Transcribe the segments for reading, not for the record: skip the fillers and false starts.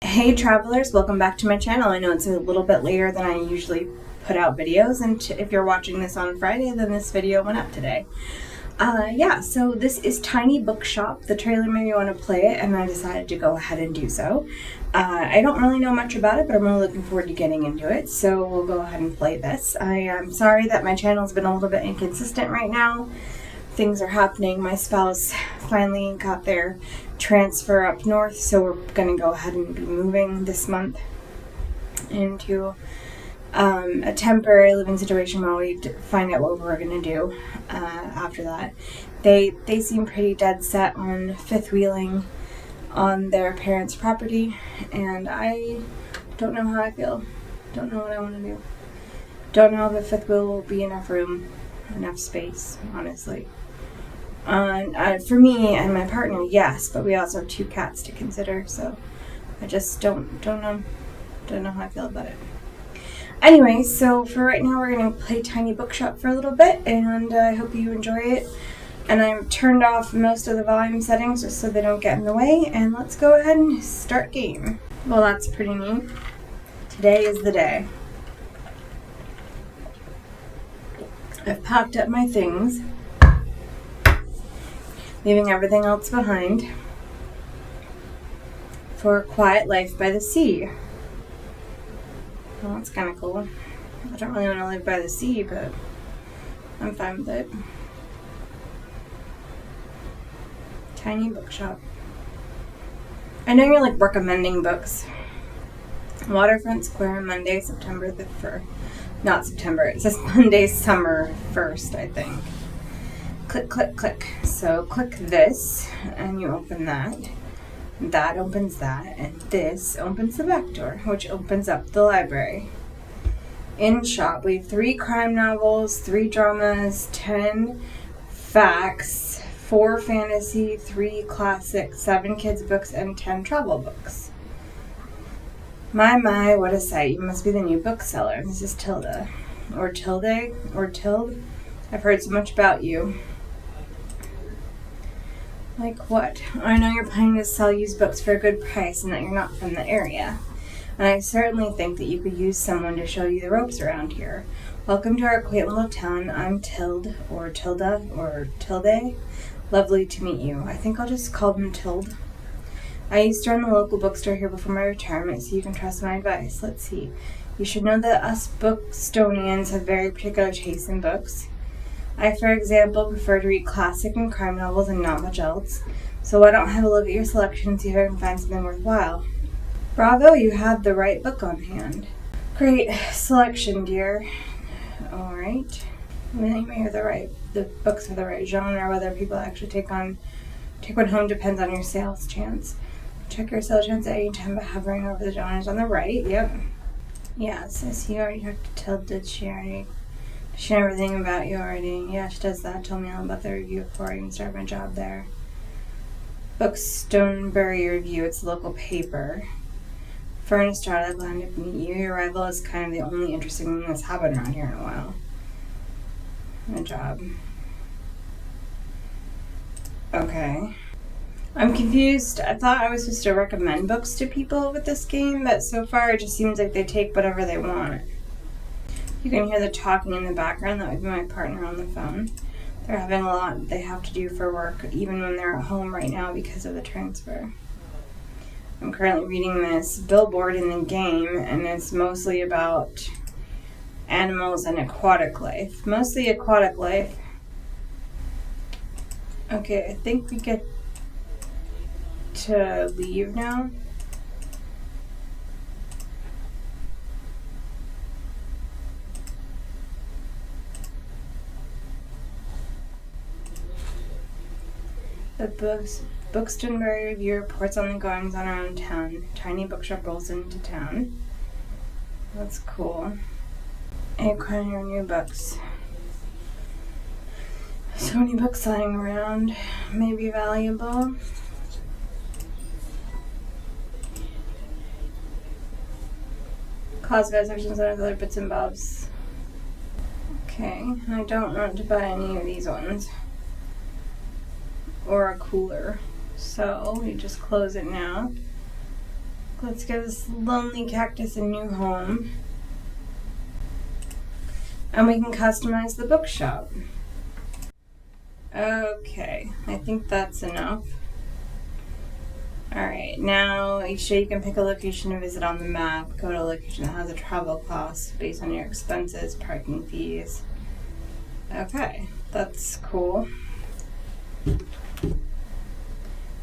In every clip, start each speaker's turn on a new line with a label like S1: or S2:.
S1: Hey travelers, welcome back to my channel. I know it's a little bit later than I usually put out videos, and if you're watching this on Friday, then this video went up today. So this is Tiny Bookshop. The trailer made me want to play it, and I decided to go ahead and do so. I don't really know much about it, but I'm really looking forward to getting into it, so we'll go ahead and play this. I am sorry that my channel's been a little bit inconsistent right now. Things are happening. My spouse finally got their transfer up north, so we're going to go ahead and be moving this month into a temporary living situation while we find out what we're going to do after that. They seem pretty dead set on fifth wheeling on their parents' property, and I don't know how I feel. Don't know what I want to do. Don't know if a fifth wheel will be enough room, enough space, honestly. For me and my partner, yes, but we also have 2 cats to consider, so I just don't know how I feel about it. Anyway, so for right now, we're going to play Tiny Bookshop for a little bit, and I hope you enjoy it. And I've turned off most of the volume settings just so they don't get in the way, and let's go ahead and start game. Well, that's pretty neat. Today is the day. I've packed up my things, leaving everything else behind for a quiet life by the sea. Well, that's kind of cool. I don't really want to live by the sea, but I'm fine with it. Tiny Bookshop. I know you're like recommending books. Waterfront Square, Monday, September the 1st. Not September, it says Monday, summer 1st, I think. Click, click, click. So click this, and you open that. That opens that, and this opens the back door, which opens up the library. In shop, we have 3 crime novels, 3 dramas, 10 facts, 4 fantasy, 3 classics, 7 kids books, and 10 travel books. My, what a sight. You must be the new bookseller. This is Tilda. Or Tilde, or Tilde. I've heard so much about you. Like what? I know you're planning to sell used books for a good price and that you're not from the area. And I certainly think that you could use someone to show you the ropes around here. Welcome to our quaint little town. I'm Tilde, or Tilda, or Tilde. Lovely to meet you. I think I'll just call them Tilde. I used to run the local bookstore here before my retirement, so you can trust my advice. Let's see. You should know that us Bookstonians have very particular taste in books. I, for example, prefer to read classic and crime novels and not much else, so why don't I have a look at your selection and see if I can find something worthwhile? Bravo, you have the right book on hand. Great selection, dear. Alright. Maybe the books are the right genre, whether people actually take one home depends on your sales chance. Check your sales chance at any time by hovering over the genres on the right. Yep. Yes, I see you already talked to Tilda. Did she already? She knew everything about you already. Yeah, she does that. Told me all about the review before I even started my job there. Bookstonebury Review. It's a local paper. Furnace Charlotte, glad to meet you. Your arrival is kind of the only interesting thing that's happened around here in a while. My job. Okay. I'm confused. I thought I was supposed to recommend books to people with this game, but so far it just seems like they take whatever they want. You can hear the talking in the background. That would be my partner on the phone. They're having a lot they have to do for work, even when they're at home right now because of the transfer. I'm currently reading this billboard in the game, and it's mostly about animals and aquatic life. Mostly aquatic life. Okay, I think we get to leave now. The Bookstonebury Review reports on the goings on around town. Tiny Bookshop rolls into town. That's cool. Acquiring your new books. So many books lying around. May be valuable. Classified sections and other bits and bobs. Okay, I don't want to buy any of these ones. Or a cooler. So we just close it now. Let's give this lonely cactus a new home. And we can customize the bookshop. Okay, I think that's enough. Alright, now each day you can pick a location to visit on the map. Go to a location that has a travel cost based on your expenses, parking fees. Okay, that's cool.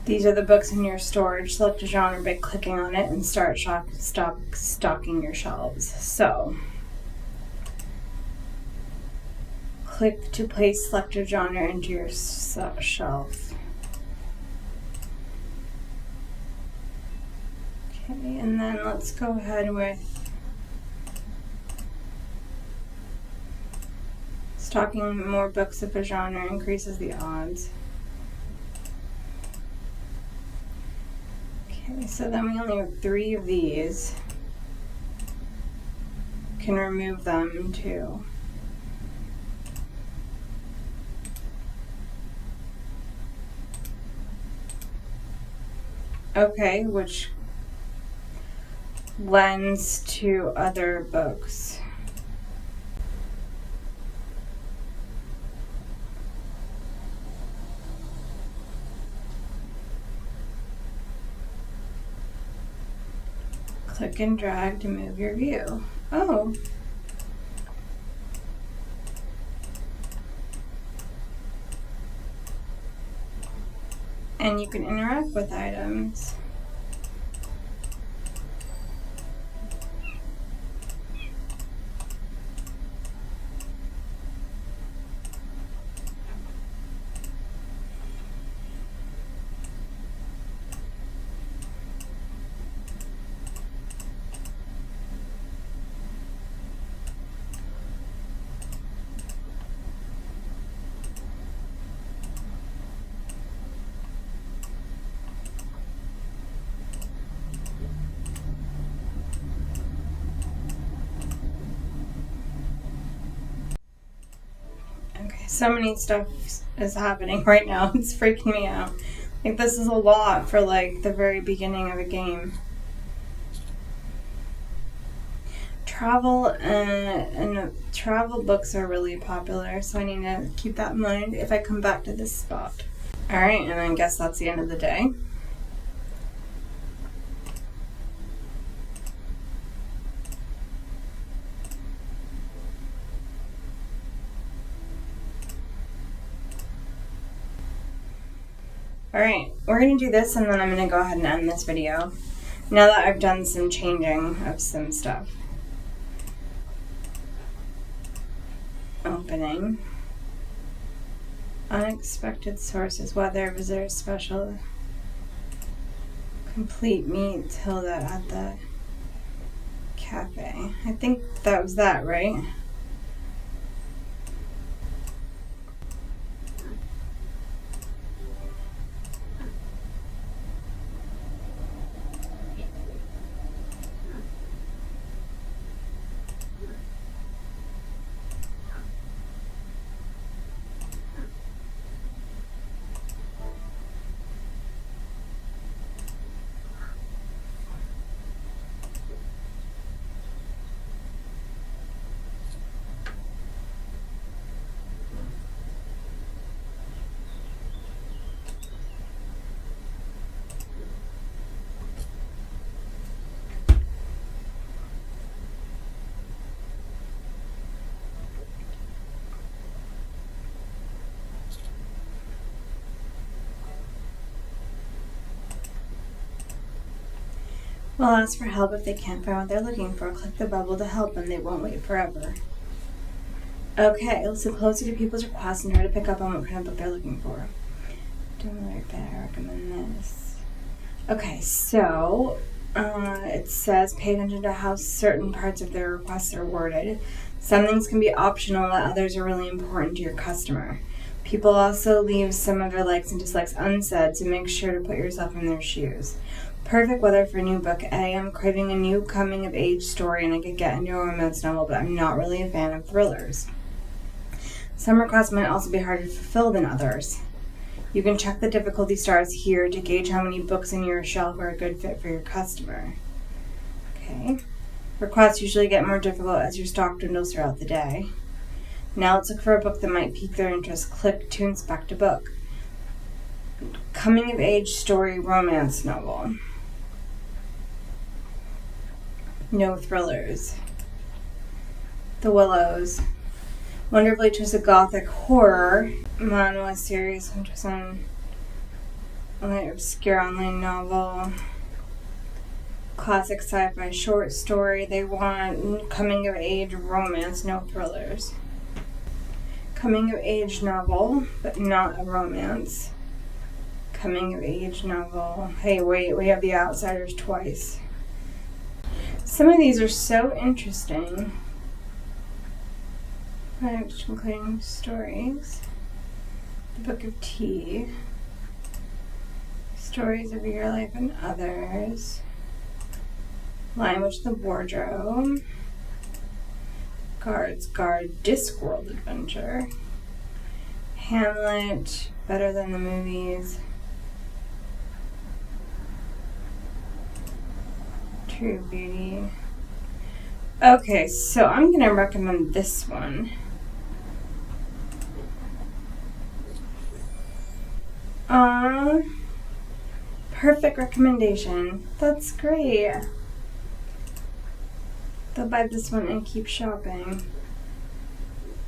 S1: These are the books in your storage. Select a genre by clicking on it and start stocking your shelves. So, click to place selected genre into your shelf. Okay, and then let's go ahead with stocking more books of a genre increases the odds. Okay, so then we only have 3 of these. Can remove them too. Okay, which lends to other books. Click and drag to move your view. Oh. And you can interact with items. So many stuff is happening right now. It's freaking me out. Like, this is a lot for like the very beginning of a game. Travel and travel books are really popular, so I need to keep that in mind if I come back to this spot. Alright, and I guess that's the end of the day. Alright, we're going to do this and then I'm going to go ahead and end this video now that I've done some changing of some stuff. Opening. Unexpected sources, weather, visitors, special. Complete meet Tilda at the cafe. I think that was that, right? We'll ask for help if they can't find what they're looking for. Click the bubble to help and they won't wait forever. Okay, listen closely to people's requests and try to pick up on what kind of book they're looking for. Don't like that, I recommend this. Okay, so it says pay attention to how certain parts of their requests are worded. Some things can be optional, while others are really important to your customer. People also leave some of their likes and dislikes unsaid, so make sure to put yourself in their shoes. Perfect weather for a new book. I'm craving a new coming-of-age story and I could get into a romance novel, but I'm not really a fan of thrillers. Some requests might also be harder to fulfill than others. You can check the difficulty stars here to gauge how many books in your shelf are a good fit for your customer. Okay. Requests usually get more difficult as your stock dwindles throughout the day. Now let's look for a book that might pique their interest. Click to inspect a book. Coming of age story romance novel. No thrillers. The Willows. Wonderfully twisted gothic horror. Manhwa series, which is an obscure online novel. Classic sci-fi short story. They want coming of age romance, no thrillers. Coming of age novel, but not a romance. Coming of age novel. Hey, wait, we have The Outsiders twice. Some of these are so interesting. Including stories. The Book of Tea. Stories of Your Life and Others. Language the Wardrobe. Guards Guard Discworld Adventure. Hamlet, Better Than the Movies. True Beauty. Okay, so I'm gonna recommend this one. Perfect recommendation. That's great. They'll buy this one and keep shopping.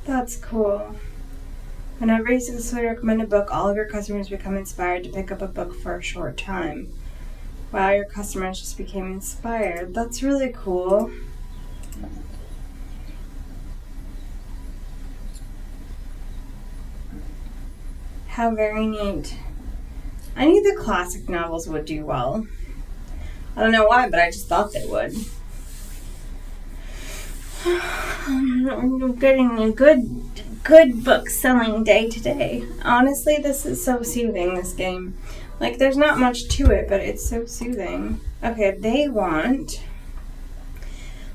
S1: That's cool. Whenever you successfully recommend a book, all of your customers become inspired to pick up a book for a short time. Wow, your customers just became inspired. That's really cool. How very neat. I knew the classic novels would do well. I don't know why, but I just thought they would. I'm getting a good book selling day today. Honestly, this is so soothing, this game. Like, there's not much to it, but it's so soothing. Okay, they want...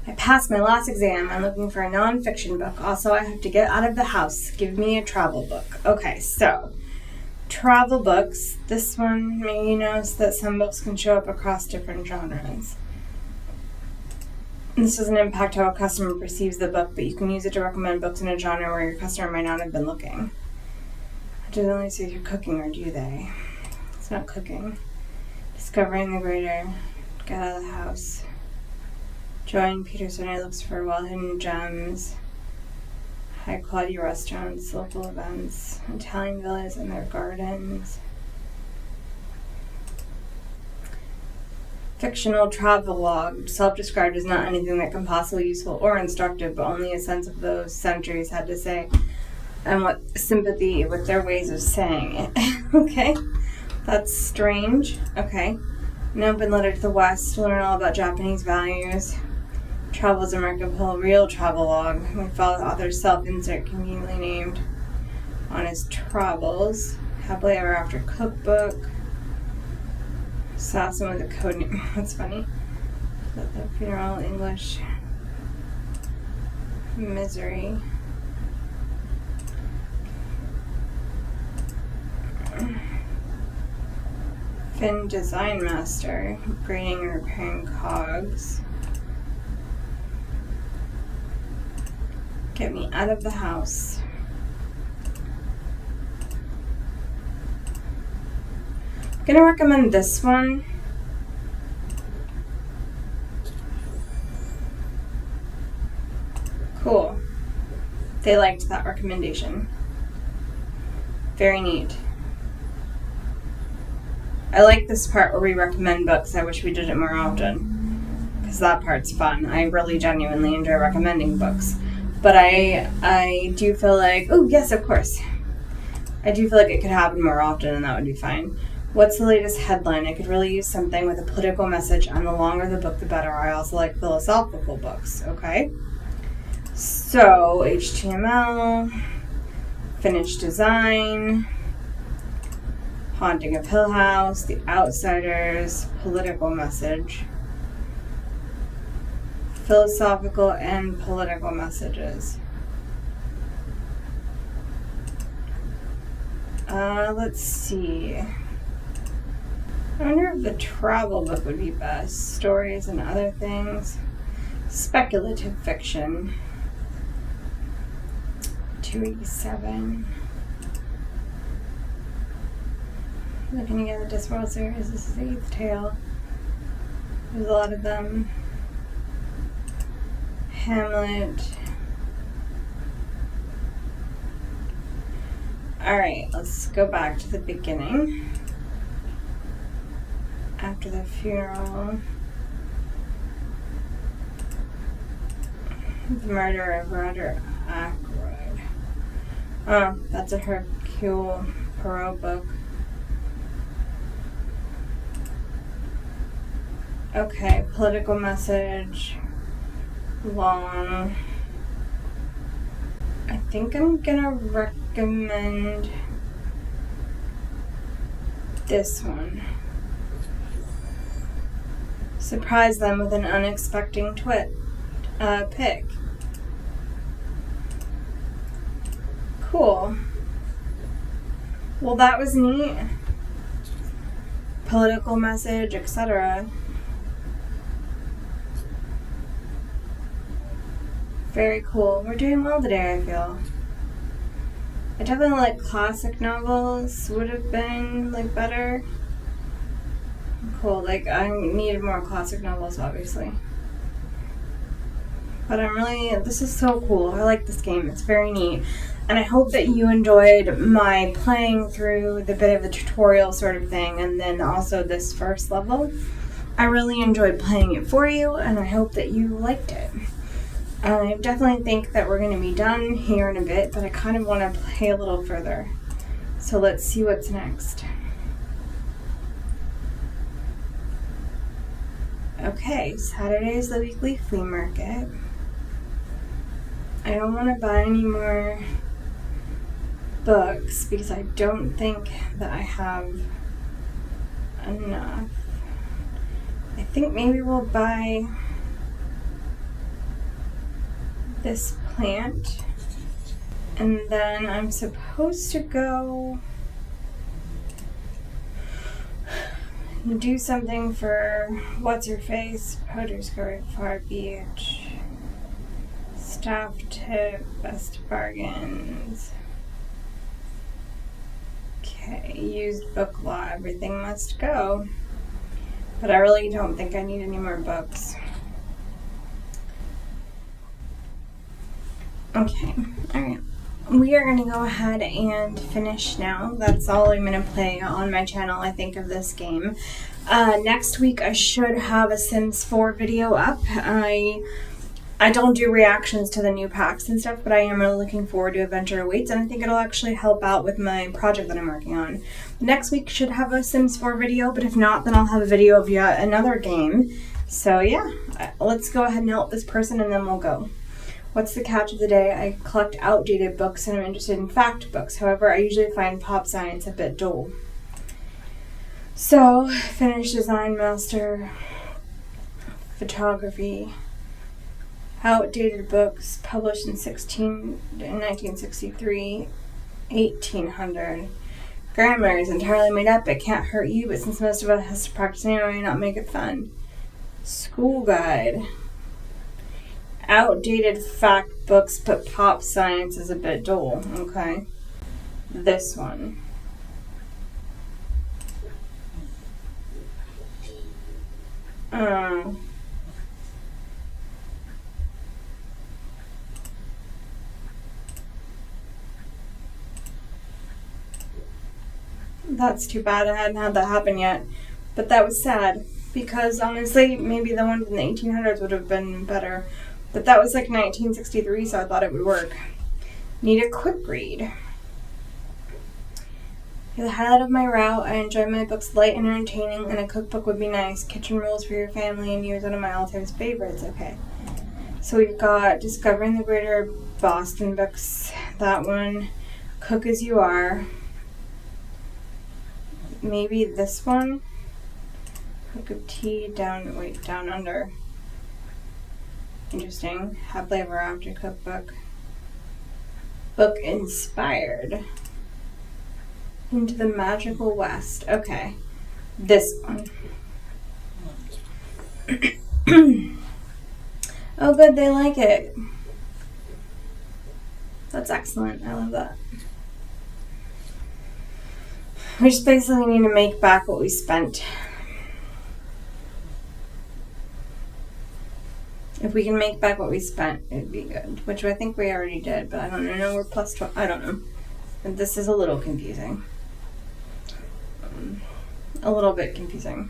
S1: I passed my last exam. I'm looking for a non-fiction book. Also, I have to get out of the house. Give me a travel book. Okay, so... travel books. This one, maybe you notice that some books can show up across different genres. This doesn't impact how a customer perceives the book, but you can use it to recommend books in a genre where your customer might not have been looking. Do they only see if you're cooking, or do they? It's not cooking. Discovering the greater. Get out of the house. Join Peterson looks for well-hidden gems. High-quality restaurants, local events, Italian villas and their gardens. Fictional travelogue, self-described as not anything that can possibly be useful or instructive, but only a sense of those centuries had to say, and what sympathy with their ways of saying it. Okay, that's strange. Okay, an open letter to the West, learn all about Japanese values. Travels America Pull, real travelogue. We follow the author's self-insert, conveniently named on his travels. Happily Ever After cookbook. Saw some of the code name. That's funny. The funeral, English. Misery. Finn Design Master. Grading and repairing cogs. Get me out of the house. I'm gonna recommend this one. Cool. They liked that recommendation. Very neat. I like this part where we recommend books. I wish we did it more often, because that part's fun. I really genuinely enjoy recommending books. But I do feel like, oh yes, of course. I do feel like it could happen more often, and that would be fine. What's the latest headline? I could really use something with a political message, and the longer the book, the better. I also like philosophical books, okay? So, HTML, finished design, Haunting of Hill House, The Outsiders, political message. Philosophical and political messages. Let's see. I wonder if the travel book would be best. Stories and other things. Speculative fiction. 287. Looking at the Discworld series, this is the 8th tale. There's a lot of them. Hamlet. Alright, let's go back to the beginning. After the funeral. The murder of Roger Ackroyd. Oh, that's a Hercule Poirot book. Okay, political message. Long. I think I'm gonna recommend this one. Surprise them with an unexpected pick. Cool. Well, that was neat. Political message, etc. Very cool. We're doing well today, I feel. I definitely like classic novels would have been like better. Cool, like I needed more classic novels obviously. But this is so cool. I like this game. It's very neat. And I hope that you enjoyed my playing through the bit of the tutorial sort of thing and then also this first level. I really enjoyed playing it for you and I hope that you liked it. I definitely think that we're going to be done here in a bit, but I kind of want to play a little further. So let's see what's next. Okay, Saturday is the weekly flea market. I don't want to buy any more books because I don't think that I have enough. I think maybe we'll buy this plant, and then I'm supposed to go do something for what's her face, Potter's Far Beach, staff tip, best bargains. Okay, used book law, everything must go, but I really don't think I need any more books. Okay, alright. We are going to go ahead and finish now. That's all I'm going to play on my channel, I think, of this game. Next week I should have a Sims 4 video up. I don't do reactions to the new packs and stuff, but I am really looking forward to Adventure Awaits, and I think it'll actually help out with my project that I'm working on. Next week should have a Sims 4 video, but if not, then I'll have a video of yet another game. So yeah, let's go ahead and help this person and then we'll go. What's the catch of the day? I collect outdated books and I'm interested in fact books. However, I usually find pop science a bit dull. So, finish design master, photography, outdated books published in 1963, 1800. Grammar is entirely made up. It can't hurt you, but since most of us has to practice anyway, not make it fun. School guide. Outdated fact books, but pop science is a bit dull. Okay. This one. That's too bad. I hadn't had that happen yet. But that was sad. Because honestly, maybe the one from the 1800s would have been better. But that was like 1963, so I thought it would work. Need a quick read. You're the highlight of my route. I enjoy my books light and entertaining, and a cookbook would be nice. Kitchen rules for your family and you is one of my all-time favorites. Okay. So we've got Discovering the Greater Boston books. That one. Cook as You Are. Maybe this one. Cook of Tea Down Under. Interesting. Happily Ever After cookbook. Book Inspired. Into the Magical West. Okay. This one. Oh good, they like it. That's excellent. I love that. We just basically need to make back what we spent. If we can make back what we spent, it'd be good. Which I think we already did, but I don't know. We're plus 12. I don't know. And this is a little confusing. A little bit confusing.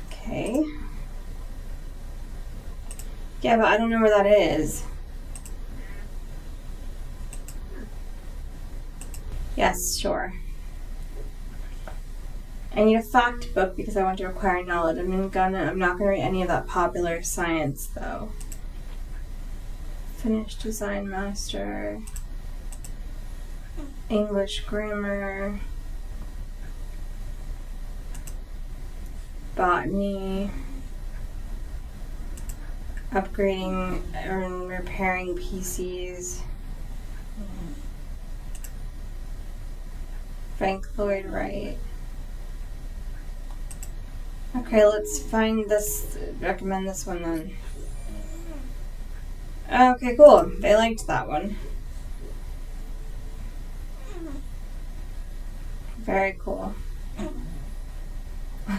S1: Okay. Yeah, but I don't know where that is. Yes, sure. I need a fact book because I want to acquire knowledge. I'm not gonna read any of that popular science though. Finnish design master. English grammar. Botany. Upgrading and repairing PCs. Frank Lloyd Wright. Okay, let's find this, recommend this one then. Okay, cool. They liked that one. Very cool.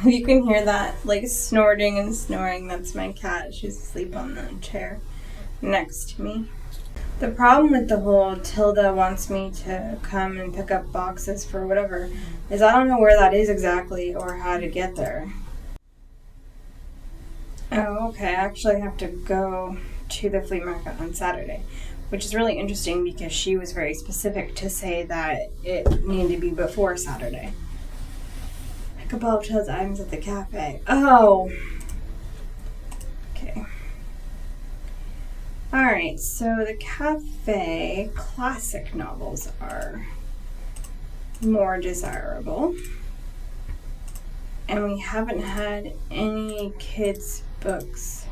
S1: You can hear that, like, snorting and snoring. That's my cat. She's asleep on the chair next to me. The problem with the whole Tilda wants me to come and pick up boxes for whatever is I don't know where that is exactly or how to get there. Oh, okay. I actually have to go to the flea market on Saturday, which is really interesting because she was very specific to say that it needed to be before Saturday. Pick up all of Tilda's items at the cafe. Oh. Okay. Alright, so the cafe classic novels are more desirable. And we haven't had any kids' books,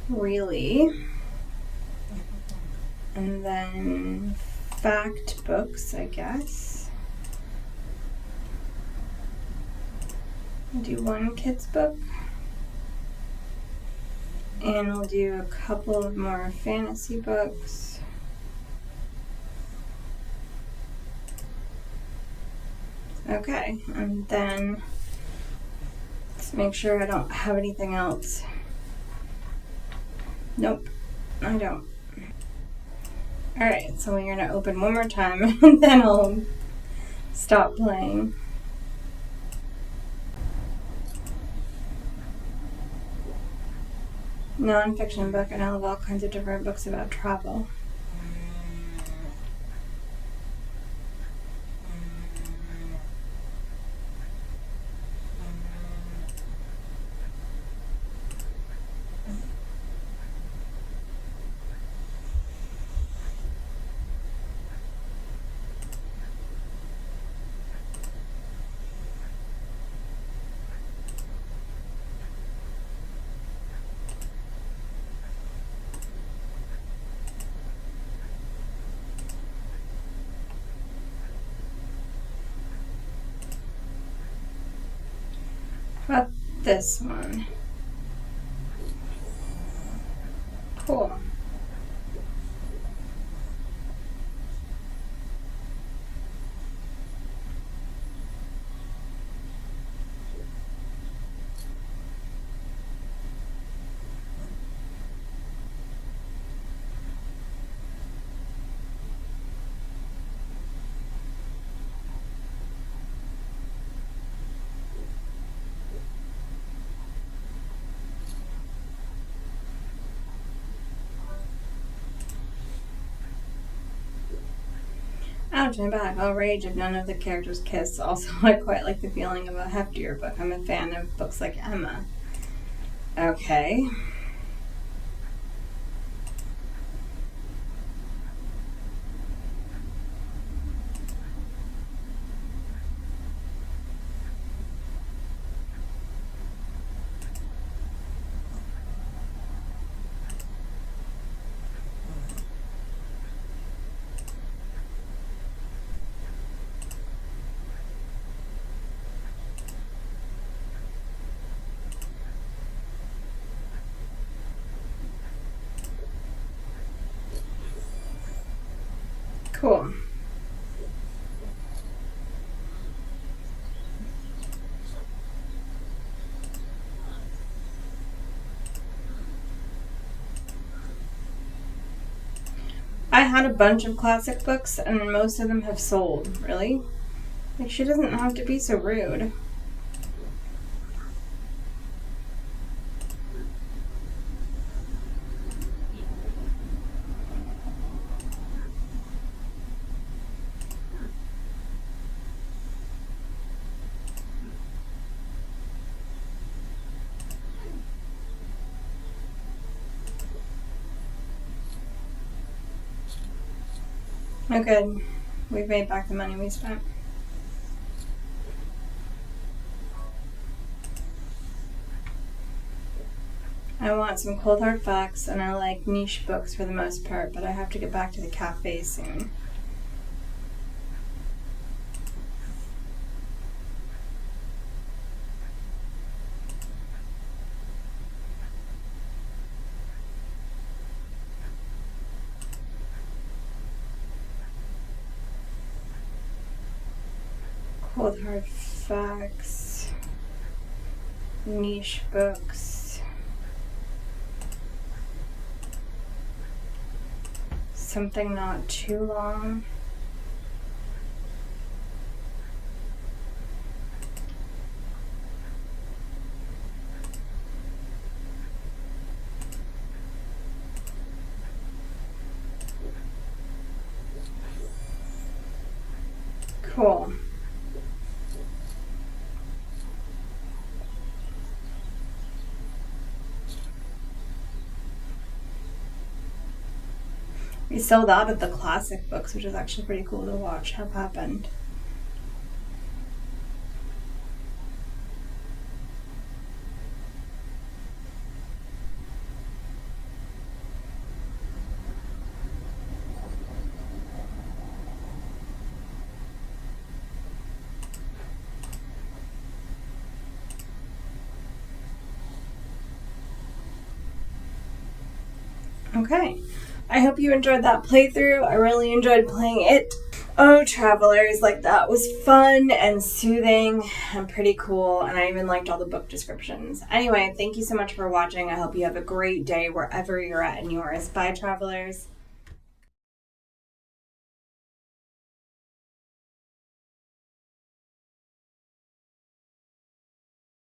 S1: really. And then fact books, I guess. I'll do one kids' book. And we'll do a couple of more fantasy books. Okay, and then let's make sure I don't have anything else. Nope, I don't. Alright, so we're gonna open one more time and then I'll stop playing. Non-fiction book, and I love all kinds of different books about travel. How about this one? Cool. Ouch, my back. I'll rage if none of the characters kiss. Also, I quite like the feeling of a heftier book. I'm a fan of books like Emma. Okay. Cool. I had a bunch of classic books and most of them have sold. Really? Like, she doesn't have to be so rude. Oh, good. We've made back the money we spent. I want some cold hard facts, and I like niche books for the most part, but I have to get back to the cafe soon. Cold hard facts, niche books, something not too long. Cool. We sold out of the classic books, which is actually pretty cool to watch have happened. Okay, I hope you enjoyed that playthrough. I really enjoyed playing it. Oh, Travelers, like, that was fun and soothing and pretty cool, and I even liked all the book descriptions. Anyway, thank you so much for watching. I hope you have a great day wherever you're at in yours. Bye, Travelers.